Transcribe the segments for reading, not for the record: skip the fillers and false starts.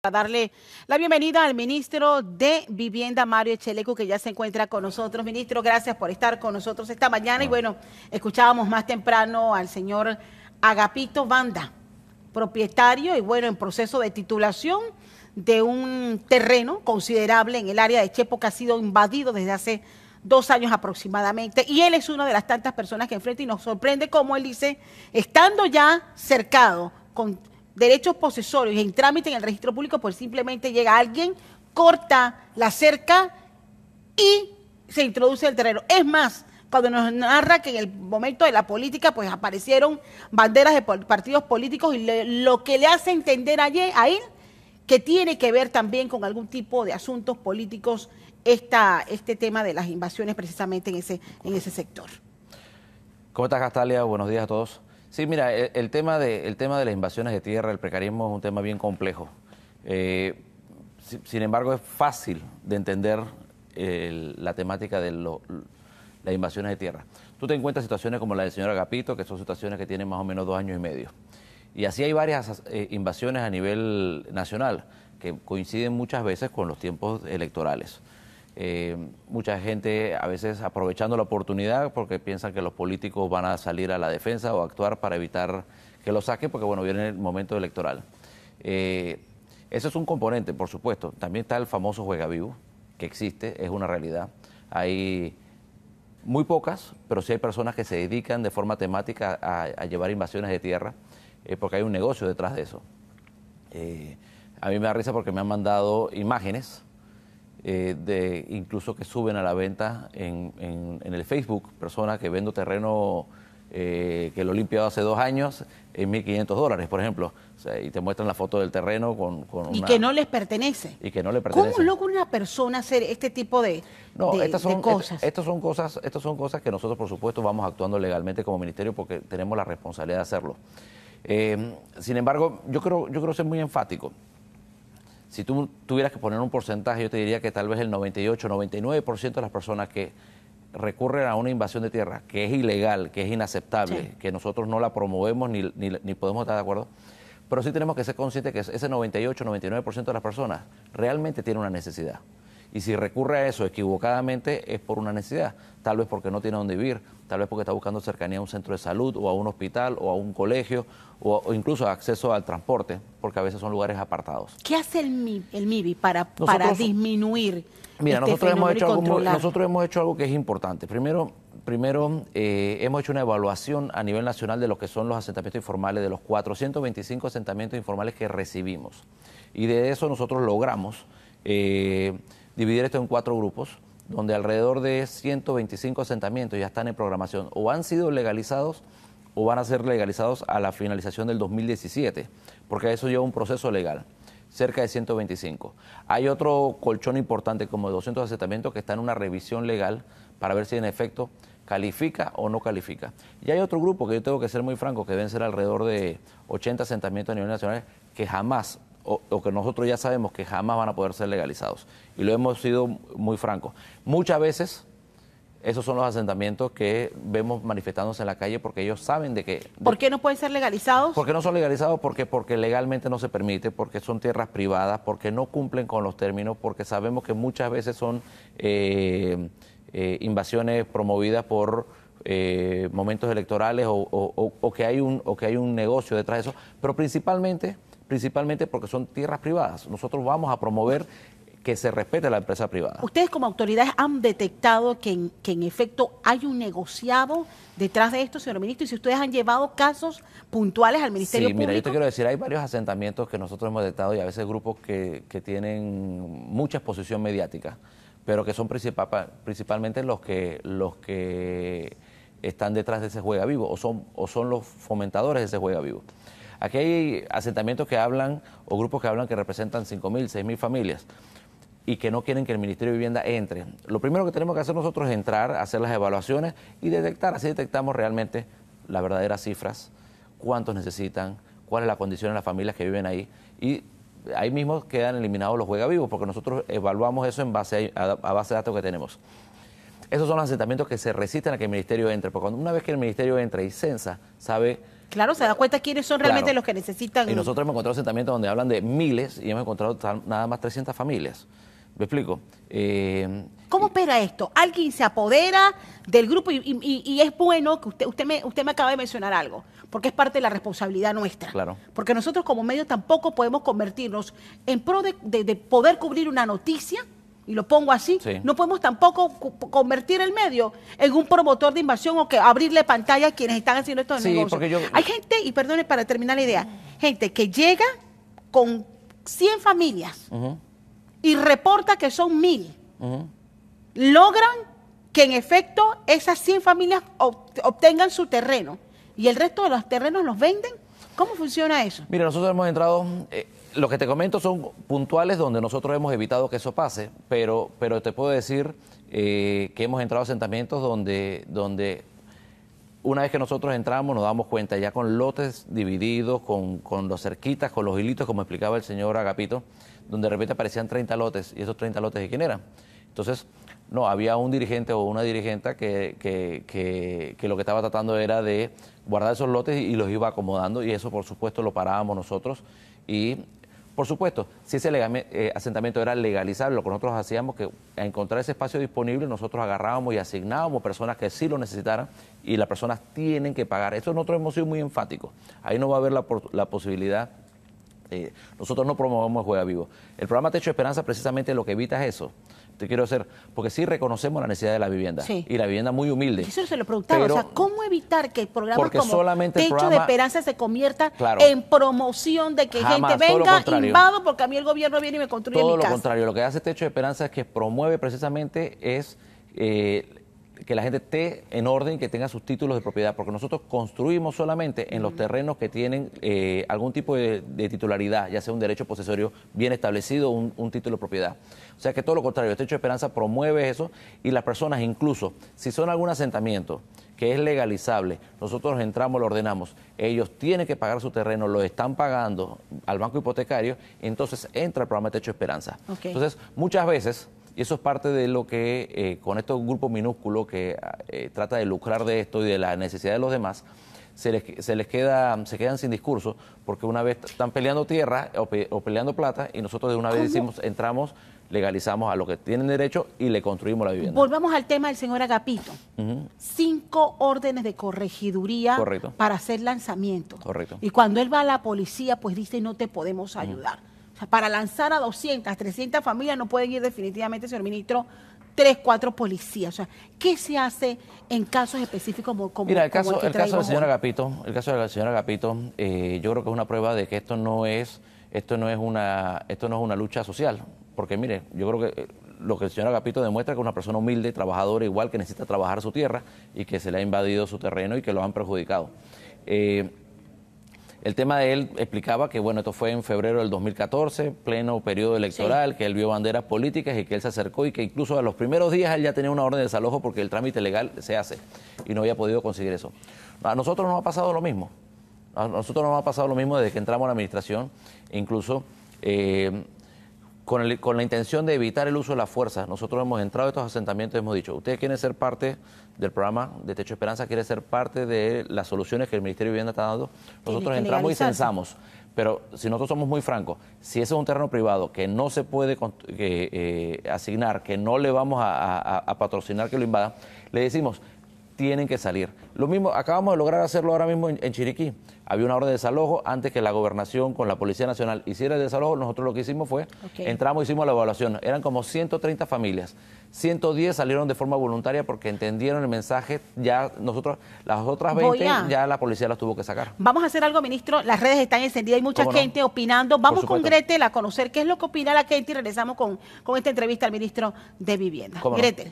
A darle la bienvenida al ministro de Vivienda, Mario Echelecu, que ya se encuentra con nosotros. Ministro, gracias por estar con nosotros esta mañana. Y bueno, escuchábamos más temprano al señor Agapito Banda, propietario y bueno, en proceso de titulación de un terreno considerable en el área de Chepo que ha sido invadido desde hace 2 años aproximadamente. Y él es una de las tantas personas que enfrenta y nos sorprende, como él dice, estando ya cercado con derechos posesorios en trámite en el registro público, pues simplemente llega alguien, corta la cerca y se introduce el terreno. Es más, cuando nos narra que en el momento de la política pues aparecieron banderas de partidos políticos y lo que le hace entender a él que tiene que ver también con algún tipo de asuntos políticos este tema de las invasiones precisamente en ese sector. ¿Cómo estás, Castalia? Buenos días a todos. Sí, mira, el tema de las invasiones de tierra, el precarismo es un tema bien complejo. Sin embargo, es fácil de entender la temática de las invasiones de tierra. Tú te encuentras situaciones como la del señor Agapito, que son situaciones que tienen más o menos 2 años y medio. Y así hay varias invasiones a nivel nacional, que coinciden muchas veces con los tiempos electorales. Mucha gente a veces aprovechando la oportunidad porque piensan que los políticos van a salir a la defensa o actuar para evitar que lo saquen porque bueno, viene el momento electoral. Ese es un componente, por supuesto. También está el famoso juega vivo, que existe, es una realidad. Hay muy pocas, pero sí hay personas que se dedican de forma temática a llevar invasiones de tierra porque hay un negocio detrás de eso. A mí me da risa porque me han mandado imágenes incluso que suben a la venta en el Facebook, personas que venden terreno que lo he limpiado hace 2 años en $1.500, por ejemplo. O sea, y te muestran la foto del terreno con y que no les pertenece. Y que no le pertenece. ¿Cómo logra una persona hacer este tipo de cosas? Estas son cosas que nosotros, por supuesto, vamos actuando legalmente como ministerio porque tenemos la responsabilidad de hacerlo. Sin embargo, yo creo ser muy enfático. Si tú tuvieras que poner un porcentaje, yo te diría que tal vez el 98, 99% de las personas que recurren a una invasión de tierra, que es ilegal, que es inaceptable, sí, que nosotros no la promovemos ni podemos estar de acuerdo, pero sí tenemos que ser conscientes que ese 98, 99% de las personas realmente tiene una necesidad. Y si recurre a eso equivocadamente es por una necesidad, tal vez porque no tiene dónde vivir, tal vez porque está buscando cercanía a un centro de salud o a un hospital o a un colegio o incluso acceso al transporte, porque a veces son lugares apartados. ¿Qué hace el MIBI para disminuir nosotros hemos hecho algo que es importante. Primero hemos hecho una evaluación a nivel nacional de lo que son los asentamientos informales, de los 425 asentamientos informales que recibimos. Y de eso nosotros logramos dividir esto en 4 grupos, donde alrededor de 125 asentamientos ya están en programación, o han sido legalizados o van a ser legalizados a la finalización del 2017, porque eso lleva un proceso legal, cerca de 125. Hay otro colchón importante como de 200 asentamientos que está en una revisión legal para ver si en efecto califica o no califica. Y hay otro grupo que yo tengo que ser muy franco, que deben ser alrededor de 80 asentamientos a nivel nacional que jamás o que nosotros ya sabemos que jamás van a poder ser legalizados. Y lo hemos sido muy francos. Muchas veces esos son los asentamientos que vemos manifestándose en la calle porque ellos saben de que... ¿Por qué no pueden ser legalizados? Porque no son legalizados, porque legalmente no se permite, porque son tierras privadas, porque no cumplen con los términos, porque sabemos que muchas veces son invasiones promovidas por momentos electorales o que hay un negocio detrás de eso, pero principalmente porque son tierras privadas. Nosotros vamos a promover que se respete la empresa privada. ¿Ustedes como autoridades han detectado que en efecto hay un negociado detrás de esto, señor ministro? Y si ustedes han llevado casos puntuales al Ministerio Público. Mira, yo te quiero decir, hay varios asentamientos que nosotros hemos detectado y a veces grupos que tienen mucha exposición mediática, pero que son principalmente los que están detrás de ese juega vivo o son los fomentadores de ese juega vivo. Aquí hay asentamientos que hablan o grupos que hablan que representan 5.000, 6.000 familias y que no quieren que el Ministerio de Vivienda entre. Lo primero que tenemos que hacer nosotros es entrar, hacer las evaluaciones y detectar, así detectamos realmente las verdaderas cifras, cuántos necesitan, cuál es la condición de las familias que viven ahí y ahí mismo quedan eliminados los juega vivos porque nosotros evaluamos eso a base de datos que tenemos. Esos son los asentamientos que se resisten a que el Ministerio entre, porque una vez que el Ministerio entra y censa, sabe Claro, se da cuenta quiénes son realmente los que necesitan. Y nosotros hemos encontrado asentamientos donde hablan de miles y hemos encontrado nada más 300 familias. ¿Me explico? ¿Cómo opera esto? Alguien se apodera del grupo y es bueno que usted me acaba de mencionar algo, porque es parte de la responsabilidad nuestra. Claro. Porque nosotros como medios tampoco podemos convertirnos en pro de poder cubrir una noticia, y lo pongo así, sí. No podemos tampoco convertir el medio en un promotor de invasión o que abrirle pantalla a quienes están haciendo estos negocios. Hay gente, y perdone para terminar la idea, gente que llega con 100 familias y reporta que son 1000. Logran que en efecto esas 100 familias obtengan su terreno y el resto de los terrenos los venden. ¿Cómo funciona eso? Mira, nosotros hemos entrado, lo que te comento son puntuales donde nosotros hemos evitado que eso pase, pero te puedo decir que hemos entrado a asentamientos donde una vez que nosotros entramos nos damos cuenta ya con lotes divididos, con los cerquitas, con los hilitos, como explicaba el señor Agapito, donde de repente aparecían 30 lotes, y esos 30 lotes, ¿de quién eran? Entonces, no, había un dirigente o una dirigenta que lo que estaba tratando era de guardar esos lotes y los iba acomodando, y eso por supuesto lo parábamos nosotros. Y por supuesto, si ese asentamiento era legalizable, lo que nosotros hacíamos que a encontrar ese espacio disponible, nosotros agarrábamos y asignábamos personas que sí lo necesitaran y las personas tienen que pagar. Eso nosotros hemos sido muy enfáticos. Ahí no va a haber la posibilidad. Nosotros no promovemos el juega vivo. El programa Techo de Esperanza precisamente lo que evita es eso. Te quiero hacer, porque sí reconocemos la necesidad de la vivienda, y la vivienda muy humilde. Eso se lo preguntaba, o sea, ¿cómo evitar que el programa como Techo de Esperanza se convierta en promoción de que gente venga, invado, porque a mí el gobierno viene y me construye mi casa? Todo lo contrario, lo que hace Techo de Esperanza es que promueve precisamente que la gente esté en orden y que tenga sus títulos de propiedad, porque nosotros construimos solamente en los terrenos que tienen algún tipo de titularidad, ya sea un derecho posesorio bien establecido, un título de propiedad. O sea que todo lo contrario, el Techo de Esperanza promueve eso y las personas incluso, si son algún asentamiento que es legalizable, nosotros entramos, lo ordenamos, ellos tienen que pagar su terreno, lo están pagando al banco hipotecario, entonces entra el programa de Techo de Esperanza. Entonces, muchas veces, y eso es parte de lo que con estos grupos minúsculos que trata de lucrar de esto y de la necesidad de los demás, se quedan sin discurso, porque una vez están peleando tierra o peleando plata, y nosotros de una vez decimos, entramos, legalizamos a lo que tienen derecho y le construimos la vivienda. Volvamos al tema del señor Agapito. 5 órdenes de corregiduría para hacer lanzamientos. Y cuando él va a la policía, pues dice, no te podemos ayudar. O sea, para lanzar a 200, 300 familias no pueden ir definitivamente, señor ministro, 3, 4 policías. O sea, ¿qué se hace en casos específicos como Mira, el caso del señor Agapito, yo creo que es una prueba de que esto no es una lucha social. Porque mire, yo creo que lo que el señor Agapito demuestra es que es una persona humilde, trabajadora, igual, que necesita trabajar su tierra y que se le ha invadido su terreno y que lo han perjudicado. El tema de él explicaba que, bueno, esto fue en febrero del 2014, pleno periodo electoral, que él vio banderas políticas y que él se acercó y que incluso a los primeros días él ya tenía una orden de desalojo porque el trámite legal se hace y no había podido conseguir eso. A nosotros nos ha pasado lo mismo. A nosotros nos ha pasado lo mismo desde que entramos a la administración, incluso con la intención de evitar el uso de la fuerza. Nosotros hemos entrado a estos asentamientos y hemos dicho, ustedes quieren ser parte del programa de Techo de Esperanza, quieren ser parte de las soluciones que el Ministerio de Vivienda está dando. Nosotros entramos y censamos. Pero si nosotros somos muy francos, si ese es un terreno privado que no se puede asignar, que no le vamos a patrocinar que lo invada, le decimos, tienen que salir. Lo mismo, acabamos de lograr hacerlo ahora mismo en Chiriquí. Había una orden de desalojo antes que la gobernación con la Policía Nacional hiciera el desalojo. Nosotros lo que hicimos fue, entramos, hicimos la evaluación. Eran como 130 familias. 110 salieron de forma voluntaria porque entendieron el mensaje. Ya nosotros, las otras 20, ya la policía las tuvo que sacar. Vamos a hacer algo, ministro. Las redes están encendidas, hay mucha gente opinando. Vamos con Gretel a conocer qué es lo que opina la gente y regresamos con esta entrevista al ministro de Vivienda. Gretel.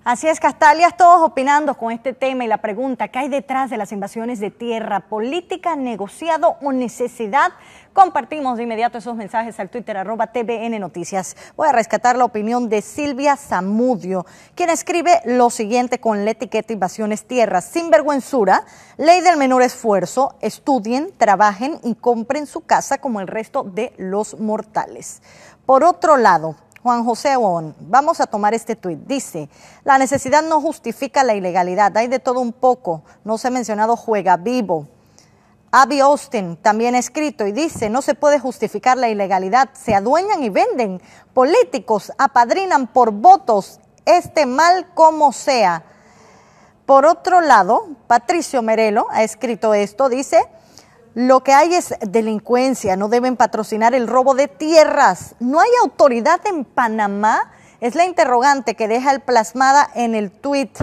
Así es, Castalias, todos opinando con este tema y la pregunta, ¿qué hay detrás de las invasiones de tierra? ¿Política, negociado o necesidad? Compartimos de inmediato esos mensajes al Twitter, @TVN Noticias. Voy a rescatar la opinión de Silvia Zamudio, quien escribe lo siguiente con la etiqueta Invasiones Tierras. Sinvergüenzura, ley del menor esfuerzo, estudien, trabajen y compren su casa como el resto de los mortales. Por otro lado, Juan José Oón, vamos a tomar este tuit. Dice, la necesidad no justifica la ilegalidad, hay de todo un poco. No se ha mencionado juega vivo. Abby Austin también ha escrito y dice, no se puede justificar la ilegalidad, se adueñan y venden, políticos apadrinan por votos, mal como sea. Por otro lado, Patricio Merelo ha escrito esto, dice, lo que hay es delincuencia, no deben patrocinar el robo de tierras. ¿No hay autoridad en Panamá? Es la interrogante que deja el plasmada en el tuit.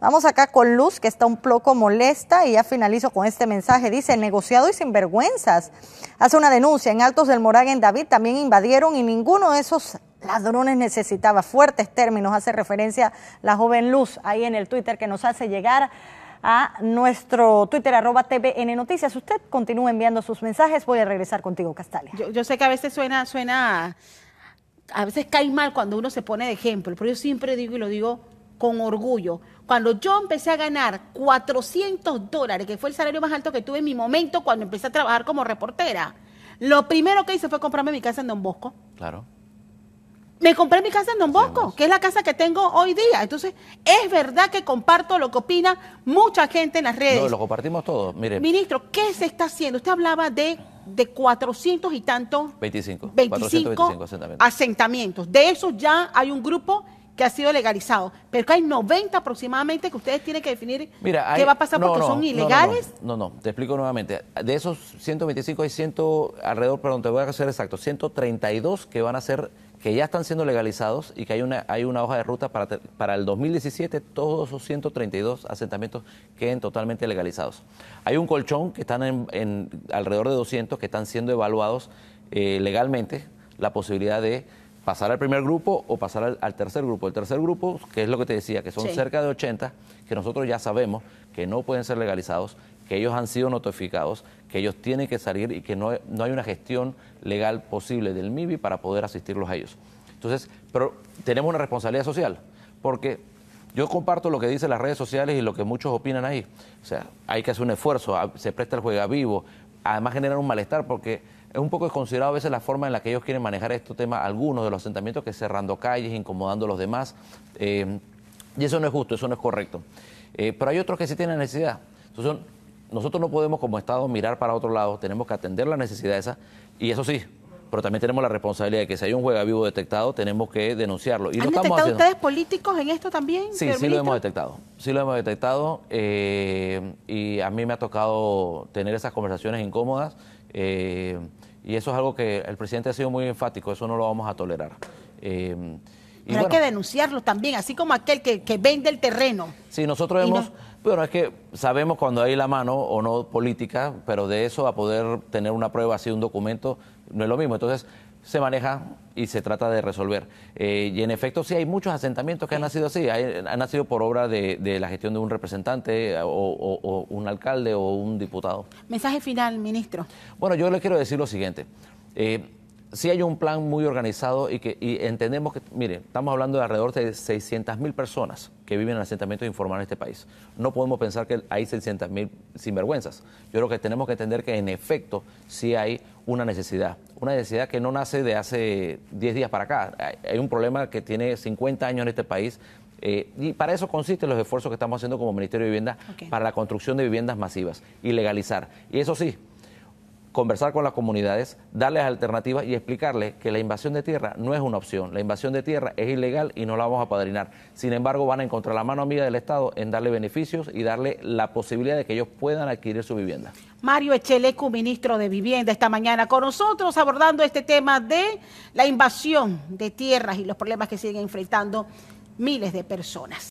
Vamos acá con Luz, que está un poco molesta, y ya finalizo con este mensaje. Dice, negociado y sinvergüenzas. Hace una denuncia en Altos del Moraga, en David, también invadieron y ninguno de esos ladrones necesitaba. Fuertes términos, hace referencia la joven Luz, ahí en el Twitter, que nos hace llegar a nuestro Twitter, @TVN Noticias. Usted continúa enviando sus mensajes. Voy a regresar contigo, Castalia. Yo sé que a veces suena, a veces cae mal cuando uno se pone de ejemplo, pero yo siempre digo y lo digo con orgullo. Cuando yo empecé a ganar $400, que fue el salario más alto que tuve en mi momento cuando empecé a trabajar como reportera, lo primero que hice fue comprarme mi casa en Don Bosco. Claro. Me compré mi casa en Don Bosco, que es la casa que tengo hoy día. Entonces, es verdad que comparto lo que opina mucha gente en las redes. No, lo compartimos todos. Mire. Ministro, ¿qué se está haciendo? Usted hablaba de 400 y tantos... 25 asentamientos. De esos ya hay un grupo que ha sido legalizado, pero que hay 90 aproximadamente que ustedes tienen que definir. Mira, qué va a pasar porque son ilegales. No, te explico nuevamente. De esos 125 hay te voy a ser exacto, 132 que van a ser, que ya están siendo legalizados y que hay una hoja de ruta para el 2017, todos esos 132 asentamientos queden totalmente legalizados. Hay un colchón que están en alrededor de 200 que están siendo evaluados legalmente, la posibilidad de pasar al primer grupo o pasar al tercer grupo. El tercer grupo, que es lo que te decía, que son cerca de 80, que nosotros ya sabemos que no pueden ser legalizados, que ellos han sido notificados, que ellos tienen que salir y que no hay una gestión legal posible del MIBI para poder asistirlos a ellos. Entonces, pero tenemos una responsabilidad social, porque yo comparto lo que dicen las redes sociales y lo que muchos opinan ahí. O sea, hay que hacer un esfuerzo, se presta el juega vivo, además generar un malestar, porque es un poco desconsiderado a veces la forma en la que ellos quieren manejar estos temas, algunos de los asentamientos, que cerrando calles, incomodando a los demás, y eso no es justo, eso no es correcto. Pero hay otros que sí tienen necesidad. Entonces, nosotros no podemos como Estado mirar para otro lado, tenemos que atender la necesidad esa, y eso sí, pero también tenemos la responsabilidad de que si hay un juega vivo detectado, tenemos que denunciarlo. Y ¿Han detectado ustedes políticos en esto también? Sí, sí lo hemos detectado. Sí lo hemos detectado, y a mí me ha tocado tener esas conversaciones incómodas, y eso es algo que el presidente ha sido muy enfático, eso no lo vamos a tolerar. Pero hay que denunciarlo también, así como aquel que vende el terreno. Sí, nosotros hemos... Bueno, es que sabemos cuando hay la mano o no política, pero de eso a poder tener una prueba así, un documento, no es lo mismo. Entonces, se maneja y se trata de resolver. Y en efecto, sí, hay muchos asentamientos que han nacido así, han nacido por obra de la gestión de un representante o un alcalde o un diputado. Mensaje final, ministro. Bueno, yo le quiero decir lo siguiente. Sí hay un plan muy organizado y entendemos que, mire, estamos hablando de alrededor de 600.000 personas que viven en asentamientos informales en este país. No podemos pensar que hay 600.000 sinvergüenzas. Yo creo que tenemos que entender que en efecto sí hay una necesidad que no nace de hace 10 días para acá. Hay un problema que tiene 50 años en este país. Y para eso consisten los esfuerzos que estamos haciendo como Ministerio de Vivienda para la construcción de viviendas masivas y legalizar. Y eso sí, conversar con las comunidades, darles alternativas y explicarles que la invasión de tierra no es una opción. La invasión de tierra es ilegal y no la vamos a apadrinar. Sin embargo, van a encontrar la mano amiga del Estado en darle beneficios y darle la posibilidad de que ellos puedan adquirir su vivienda. Mario Echelecu, ministro de Vivienda, esta mañana con nosotros abordando este tema de la invasión de tierras y los problemas que siguen enfrentando miles de personas.